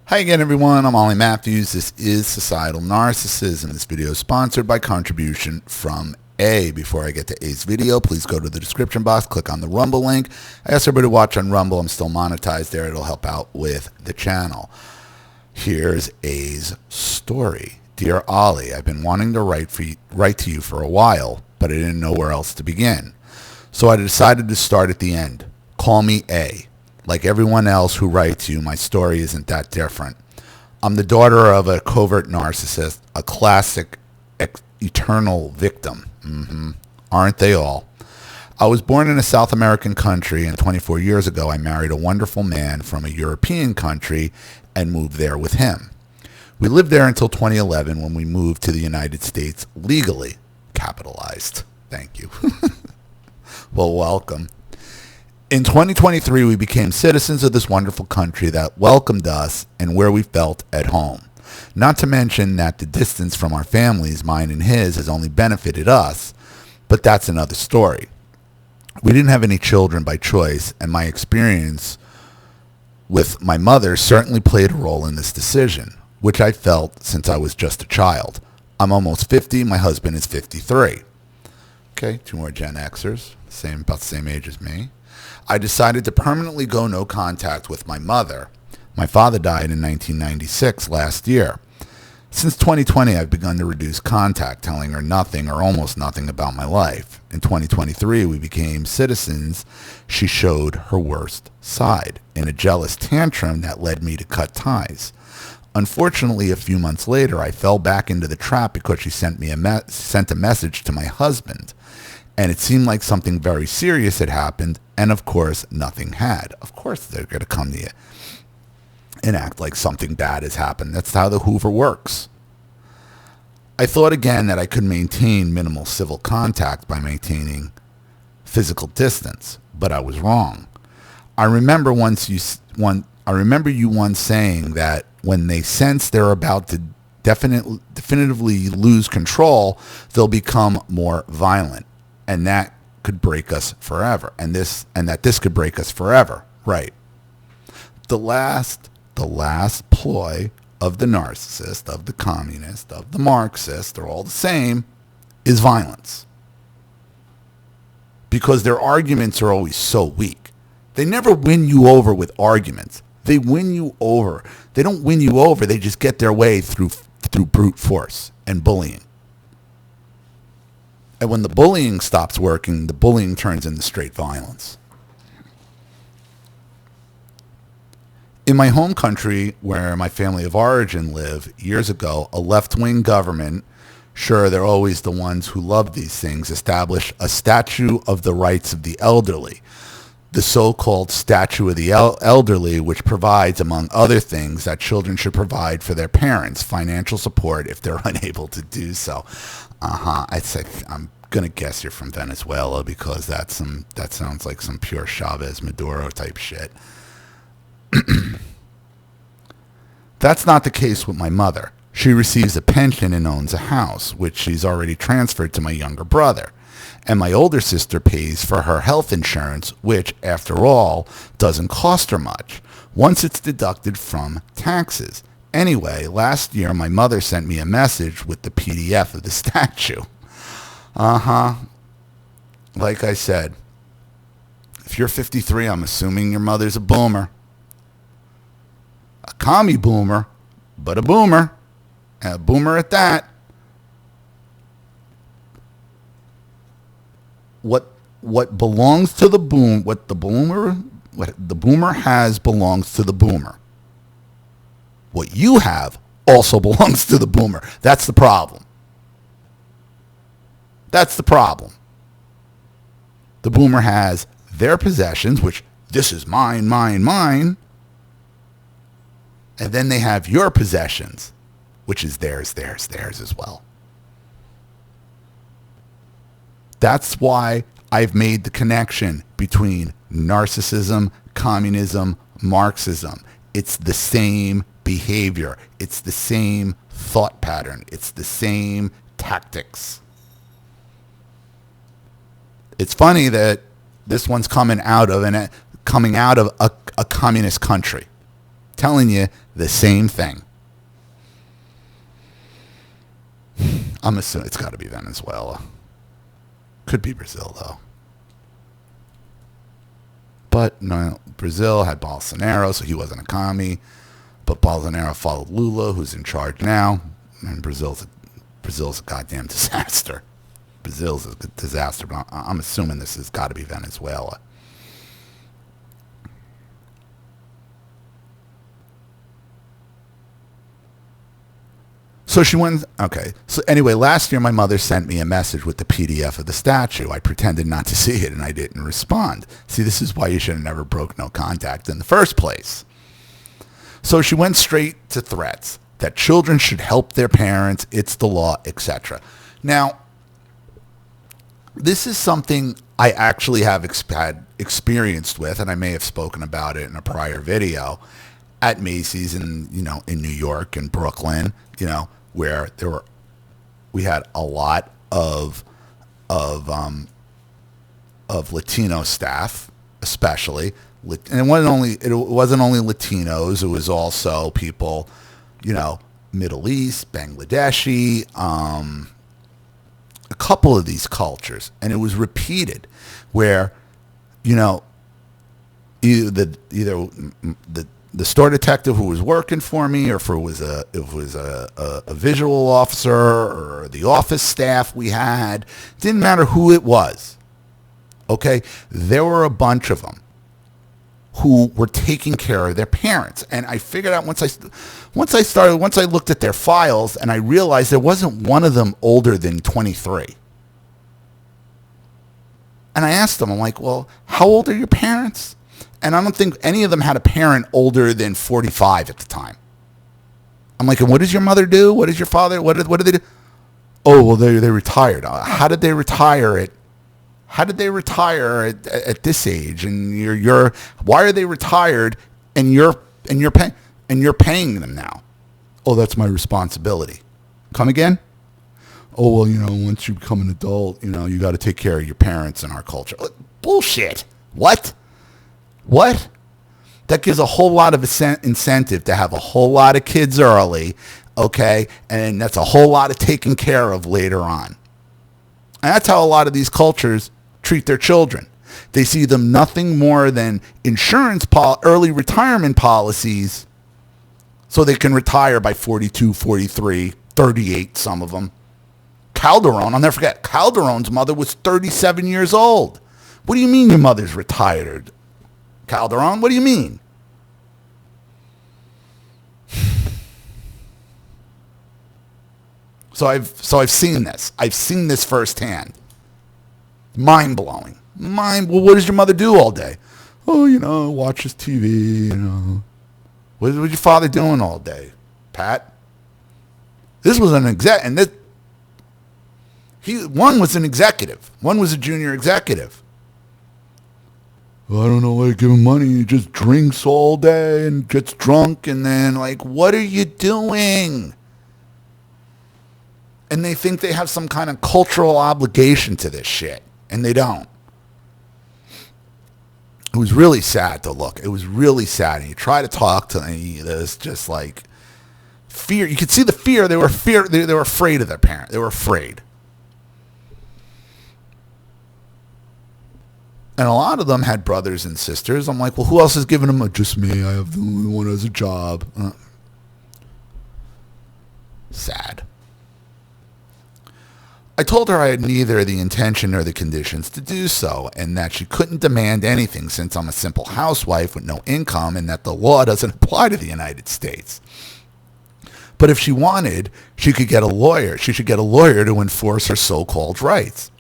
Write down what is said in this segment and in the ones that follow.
Hi again, everyone. I'm Ollie Matthews. This is Societal Narcissism. This video is sponsored by contribution from A. Before I get to A's video, please go to the description box, click on the Rumble link. I asked everybody to watch on Rumble. I'm still monetized there. It'll help out with the channel. Here's A's story. Dear Ollie, I've been wanting to write to you for a while, but I didn't know where else to begin. So I decided to start at the end. Call me A. Like everyone else who writes you, my story isn't that different. I'm the daughter of a covert narcissist, a classic eternal victim. Aren't they all? I was born in a South American country, and 24 years ago I married a wonderful man from a European country and moved there with him. We lived there until 2011 when we moved to the United States legally. Capitalized. Thank you. Well, welcome. In 2023, we became citizens of this wonderful country that welcomed us and where we felt at home. Not to mention that the distance from our families, mine and his, has only benefited us, but that's another story. We didn't have any children by choice, and my experience with my mother certainly played a role in this decision, which I felt since I was just a child. I'm almost 50, my husband is 53. Okay, two more Gen Xers, about the same age as me. I decided to permanently go no contact with my mother. My father died in 1996 last year. Since 2020, I've begun to reduce contact, telling her nothing or almost nothing about my life. In 2023, we became citizens. She showed her worst side in a jealous tantrum that led me to cut ties. Unfortunately, a few months later, I fell back into the trap because she sent a message to my husband. And it seemed like something very serious had happened, and of course, nothing had. Of course, they're going to come to you and act like something bad has happened. That's how the Hoover works. I thought again that I could maintain minimal civil contact by maintaining physical distance, but I was wrong. I remember you once saying that when they sense they're about to definitively lose control, they'll become more violent. And that could break us forever. And that this could break us forever. Right. The last ploy of the narcissist, of the communist, of the Marxist, they're all the same, is violence. Because their arguments are always so weak. They never win you over with arguments. They win you over. They don't win you over. They just get their way through brute force and bullying. And when the bullying stops working, the bullying turns into straight violence. In my home country, where my family of origin live, years ago, a left-wing government, sure, they're always the ones who love these things, established a statue of the rights of the elderly, the so-called statue of the elderly, which provides, among other things, that children should provide for their parents financial support if they're unable to do so. I'd say I'm gonna guess you're from Venezuela because that sounds like some pure Chavez Maduro type shit. That's not the case with my mother. She receives a pension and owns a house, which she's already transferred to my younger brother. And my older sister pays for her health insurance, which, after all, doesn't cost her much, once it's deducted from taxes. Anyway, last year my mother sent me a message with the PDF of the statue. Like I said, if you're 53, I'm assuming your mother's a boomer. A commie boomer, but a boomer. And a boomer at that. What belongs to the what the boomer has belongs to the boomer. What you have also belongs to the boomer. That's the problem. That's the problem. The boomer has their possessions, which this is mine, mine, mine. And then they have your possessions, which is theirs, theirs, theirs as well. That's why I've made the connection between narcissism, communism, Marxism. It's the same behavior. It's the same thought pattern. It's the same tactics. It's funny that this one's coming out of a communist country. telling you the same thing. I'm assuming it's got to be Venezuela. Could be Brazil, though. But no, Brazil had Bolsonaro, so he wasn't a commie. But Bolsonaro followed Lula, who's in charge now. And Brazil's a goddamn disaster. Brazil's a disaster, but I'm assuming this has got to be Venezuela. So she went, okay. So anyway, last year my mother sent me a message with the PDF of the statue. I pretended not to see it and I didn't respond. See, this is why you should have never broke no contact in the first place. So she went straight to threats that children should help their parents, it's the law, etc. Now, this is something I actually have had experienced with, and I may have spoken about it in a prior video, at Macy's in New York and Brooklyn, where we had a lot of Latino staff, especially, and it wasn't only Latinos. It was also people, Middle East, Bangladeshi, a couple of these cultures, and it was repeated, where, either the store detective who was working for me, or if it was a visual officer or the office staff we had, didn't matter who it was. Okay, there were a bunch of them who were taking care of their parents, and I figured out once I looked at their files, and I realized there wasn't one of them older than 23. And I asked them, I'm like, well, how old are your parents? And I don't think any of them had a parent older than 45 at the time. I'm like, and what does your mother do? What does your father, what did they do? Oh, well, they retired. How did they retire at this age? And why are they retired and you're paying them now? Oh, that's my responsibility. Come again? Oh, well, once you become an adult, you got to take care of your parents in our culture. Bullshit. What? That gives a whole lot of incentive to have a whole lot of kids early, okay? And that's a whole lot of taken care of later on. And that's how a lot of these cultures treat their children. They see them nothing more than early retirement policies, so they can retire by 42, 43, 38, some of them. Calderon, I'll never forget, Calderon's mother was 37 years old. What do you mean your mother's retired? Calderon, what do you mean? So I've seen this. I've seen this firsthand. Mind blowing. Well, what does your mother do all day? Oh, watches TV. What was your father doing all day, Pat? This was an exec, and one was an executive. One was a junior executive. Well, I don't know why I give him money. He just drinks all day and gets drunk, and then what are you doing? And they think they have some kind of cultural obligation to this shit, and they don't. It was really sad to look. It was really sad. And you try to talk to them, there's just fear. You could see the fear. They were afraid of their parent. They were afraid. And a lot of them had brothers and sisters. I'm like, well, who else is giving them? Just me. I have the only one who has a job. Sad. I told her I had neither the intention nor the conditions to do so, and that she couldn't demand anything since I'm a simple housewife with no income, and that the law doesn't apply to the United States. But if she wanted, she could get a lawyer. She should get a lawyer to enforce her so-called rights.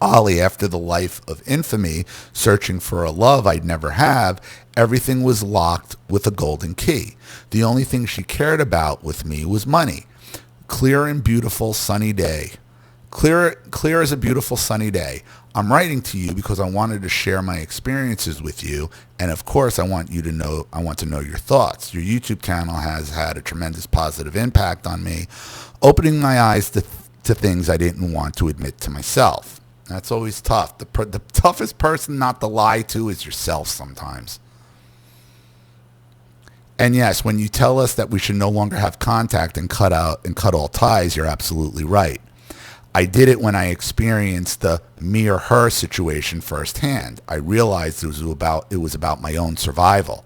Ollie, after the life of infamy, searching for a love I'd never have, everything was locked with a golden key. The only thing she cared about with me was money. Clear and beautiful sunny day. Clear as a beautiful sunny day. I'm writing to you because I wanted to share my experiences with you, and of course I want to know your thoughts. Your YouTube channel has had a tremendous positive impact on me, opening my eyes to things I didn't want to admit to myself. That's always tough. The toughest person not to lie to is yourself sometimes. And yes, when you tell us that we should no longer have contact and cut all ties, you're absolutely right. I did it when I experienced the me or her situation firsthand. I realized it was about my own survival.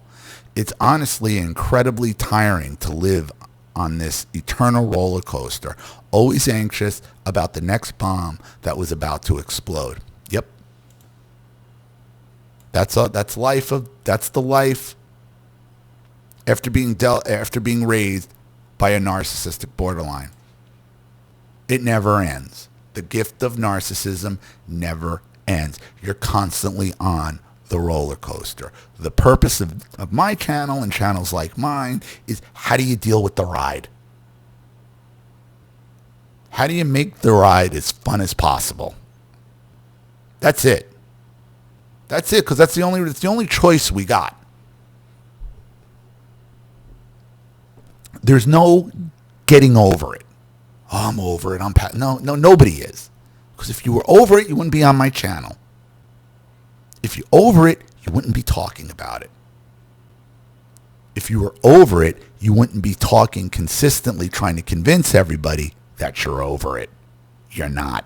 It's honestly incredibly tiring to live on this eternal roller coaster, always anxious about the next bomb that was about to explode. Yep. That's the life after being raised by a narcissistic borderline. It never ends. The gift of narcissism never ends. You're constantly on the roller coaster. The purpose of my channel and channels like mine is, how do you deal with the ride? How do you make the ride as fun as possible? That's it. That's it, because it's the only choice we got. There's no getting over it. Oh, I'm over it. No, nobody is. Because if you were over it, you wouldn't be on my channel. If you're over it, you wouldn't be talking about it. If you were over it, you wouldn't be talking consistently, trying to convince everybody that you're over it. You're not.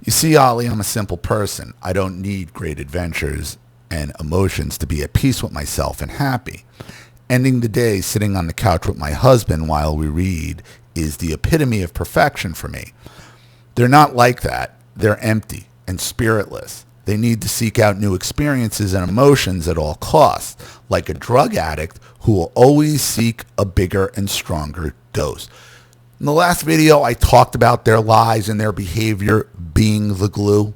You see, Ollie, I'm a simple person. I don't need great adventures and emotions to be at peace with myself and happy. Ending the day sitting on the couch with my husband while we read is the epitome of perfection for me. They're not like that. They're empty and spiritless. They need to seek out new experiences and emotions at all costs, like a drug addict who will always seek a bigger and stronger dose. In the last video, I talked about their lies and their behavior being the glue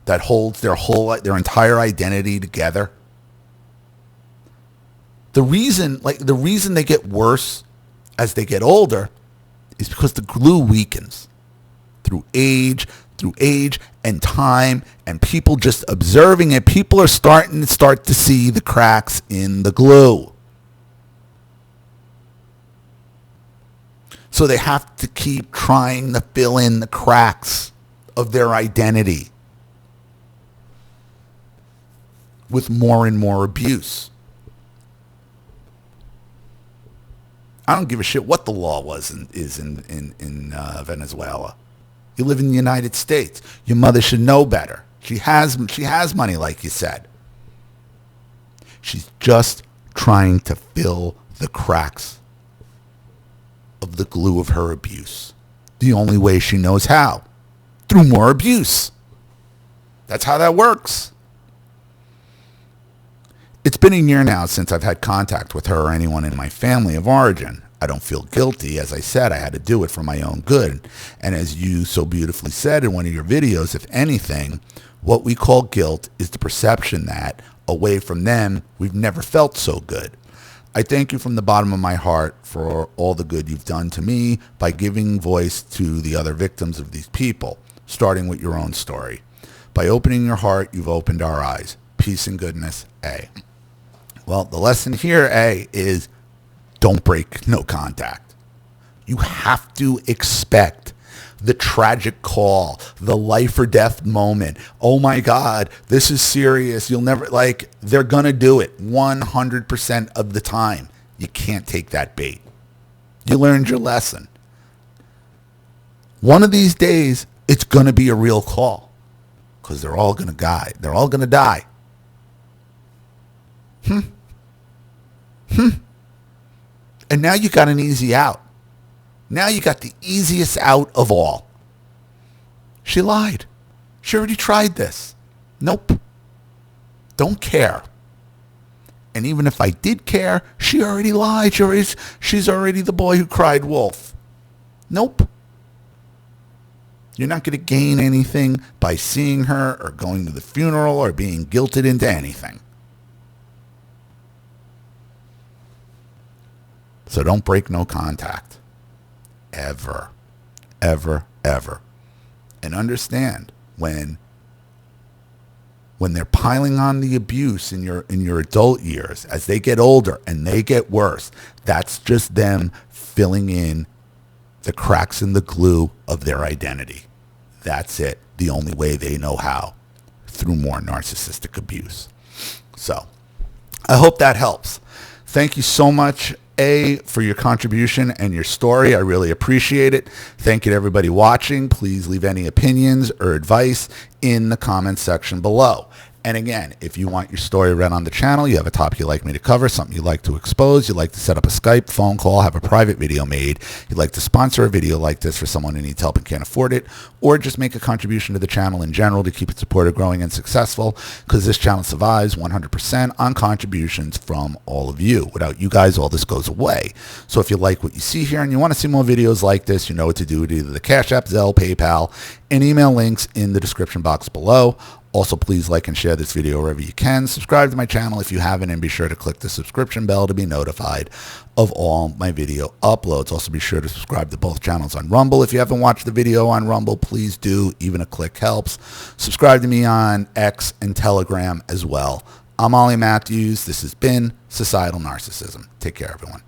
that holds their entire identity together. The reason they get worse as they get older is because the glue weakens through age and time, and people just observing it. People are starting to see the cracks in the glue. So they have to keep trying to fill in the cracks of their identity with more and more abuse. I don't give a shit what the law is in Venezuela. You live in the United States. Your mother should know better. She has money, like you said. She's just trying to fill the cracks of the glue of her abuse. The only way she knows how. Through more abuse. That's how that works. It's been a year now since I've had contact with her or anyone in my family of origin. I don't feel guilty. As I said, I had to do it for my own good. And as you so beautifully said in one of your videos, if anything, what we call guilt is the perception that away from them, we've never felt so good. I thank you from the bottom of my heart for all the good you've done to me by giving voice to the other victims of these people, starting with your own story. By opening your heart, you've opened our eyes. Peace and goodness, A. Well, the lesson here, A, is don't break no contact. You have to expect the tragic call, the life or death moment. Oh my God, this is serious. You'll never, they're going to do it 100% of the time. You can't take that bait. You learned your lesson. One of these days, it's going to be a real call because they're all going to die. They're all going to die. And now you got an easy out. Now you got the easiest out of all. She lied. She already tried this. Nope. Don't care. And even if I did care, she already lied. She's already the boy who cried wolf. Nope. You're not going to gain anything by seeing her or going to the funeral or being guilted into anything. So don't break no contact. Ever. Ever, ever. And understand when they're piling on the abuse in your adult years, as they get older and they get worse, that's just them filling in the cracks in the glue of their identity. That's it. The only way they know how, through more narcissistic abuse. So I hope that helps. Thank you so much, A, for your contribution and your story. I really appreciate it. Thank you to everybody watching. Please leave any opinions or advice in the comments section below. And again, if you want your story read on the channel, you have a topic you'd like me to cover, something you'd like to expose, you'd like to set up a Skype phone call, have a private video made, you'd like to sponsor a video like this for someone who needs help and can't afford it, or just make a contribution to the channel in general to keep it supported, growing, and successful, because this channel survives 100% on contributions from all of you. Without you guys, all this goes away. So if you like what you see here and you want to see more videos like this, you know what to do with either the Cash App, Zelle, PayPal, and email links in the description box below. Also, please like and share this video wherever you can. Subscribe to my channel if you haven't, and be sure to click the subscription bell to be notified of all my video uploads. Also, be sure to subscribe to both channels on Rumble. If you haven't watched the video on Rumble, please do. Even a click helps. Subscribe to me on X and Telegram as well. I'm Ollie Matthews. This has been Societal Narcissism. Take care, everyone.